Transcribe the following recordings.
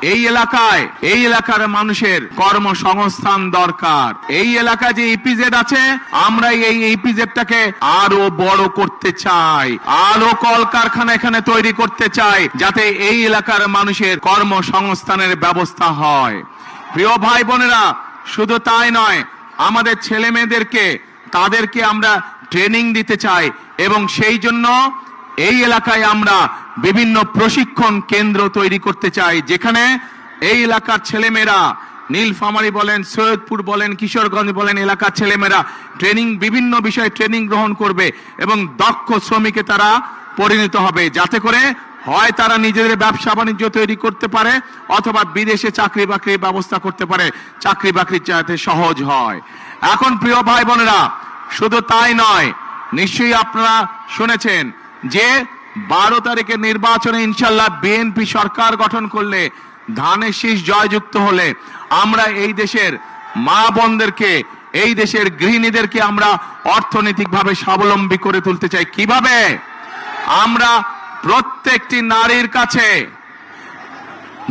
এই এলাকার মানুষের কর্মসংস্থান দরকার। এই এলাকায় যে ইপিজেড আছে, আমরা এই ইপিজেডটাকে আরো বড় করতে চাই, আরো কলকারখানা এখানে তৈরি করতে চাই, যাতে এই এলাকার মানুষের কর্মসংস্থানের ব্যবস্থা হয়। প্রিয় ভাই বোনেরা, শুধু তাই নয়, আমাদের ছেলে মেয়েদেরকে তাদেরকে আমরা ট্রেনিং দিতে চাই, এবং সেই জন্য এই এলাকায় আমরা বিভিন্ন প্রশিক্ষণ কেন্দ্র তৈরি করতে চাই, যেখানে এই এলাকার ছেলেমেয়েরা, নীলফামারী বলেন, সৈয়দপুর বলেন, কিশোরগঞ্জ বলেন, এলাকার ছেলেমেয়েরা বিভিন্ন বিষয়ে ট্রেনিং গ্রহণ করবে এবং দক্ষ শ্রমিকে তারা পরিণত হবে, যাতে করে হয় তারা নিজেদের ব্যবসা বাণিজ্য তৈরি করতে পারে, অথবা বিদেশে চাকরি বাকরির ব্যবস্থা করতে পারে, চাকরি বাকরি যাতে সহজ হয়। এখন প্রিয় ভাই বোনেরা, শুধু তাই নয়, নিশ্চয়ই আপনারা শুনেছেন যে 12 তারিখে নির্বাচনে ইনশাল্লাহ বিএনপি সরকার গঠন করলে, ধানের শীষ জয়যুক্ত হলে, আমরা এই দেশের মা বোনদেরকে, এই দেশের গৃহিণীদেরকে আমরা অর্থনৈতিকভাবে স্বাবলম্বী করে তুলতে চাই। কিভাবে? আমরা প্রত্যেকটি নারীর কাছে,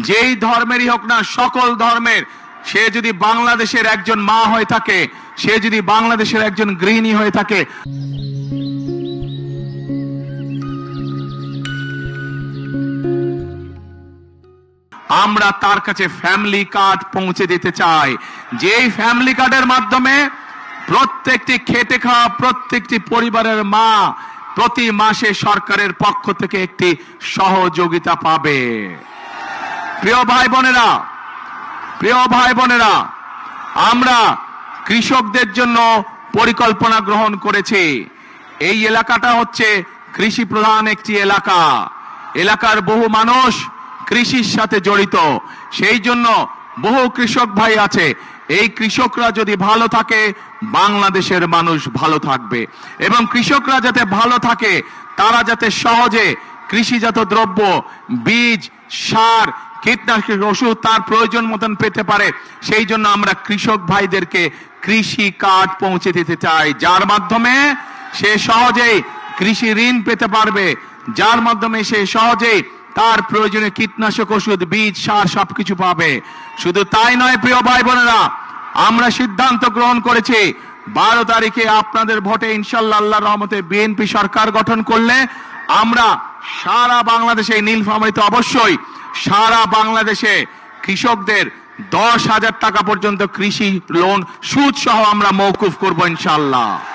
যেই ধর্মেরই হোক না, সকল ধর্মের, সে যদি বাংলাদেশের একজন মা হয়ে থাকে, সে যদি বাংলাদেশের একজন গৃহিণী হয়ে থাকে, আমরা তার কাছে ফ্যামিলি কার্ড পৌঁছে দিতে চাই, যেই ফ্যামিলি কার্ডের মাধ্যমে প্রত্যেকটি খেটে খাওয়া প্রত্যেকটি পরিবারের মা প্রতি মাসে সরকারের পক্ষ থেকে একটি সহযোগিতা পাবে। প্রিয় ভাই বোনেরা, আমরা কৃষকদের জন্য পরিকল্পনা গ্রহণ করেছি। এই এলাকাটা হচ্ছে কৃষি প্রধান একটি এলাকা, এলাকার বহু মানুষ কৃষির সাথে জড়িত, সেই জন্য বহু কৃষক ভাই আছে। এই কৃষকরা যদি ভালো থাকে, বাংলাদেশের মানুষ ভালো থাকবে, এবং কৃষকরা যাতে ভালো থাকে, তারা যাতে সহজে কৃষিজাত দ্রব্য, বীজ, সার, কীটনাশক ওষুধ তার প্রয়োজন মতন পেতে পারে, সেই জন্য আমরা কৃষক ভাইদেরকে কৃষি কার্ড পৌঁছে দিতে চাই, যার মাধ্যমে সে সহজেই কৃষি ঋণ পেতে পারবে, যার মাধ্যমে সে সহজেই তার প্রয়োজনে কীটনাশক ওষুধ, বীজ, সার সবকিছু পাবে। শুধু তাই নয় প্রিয় ভাই বোনেরা, আমরা সিদ্ধান্ত গ্রহণ করেছি 12 তারিখে আপনাদের ভোটে ইনশাল্লাহ আল্লাহর রহমতে বিএনপি সরকার গঠন করলে আমরা সারা বাংলাদেশে, নীলফামারীতে অবশ্যই সারা বাংলাদেশে কৃষকদের 10,000 টাকা পর্যন্ত কৃষি লোন সুদ সহ আমরা মওকুফ করব ইনশাল্লাহ।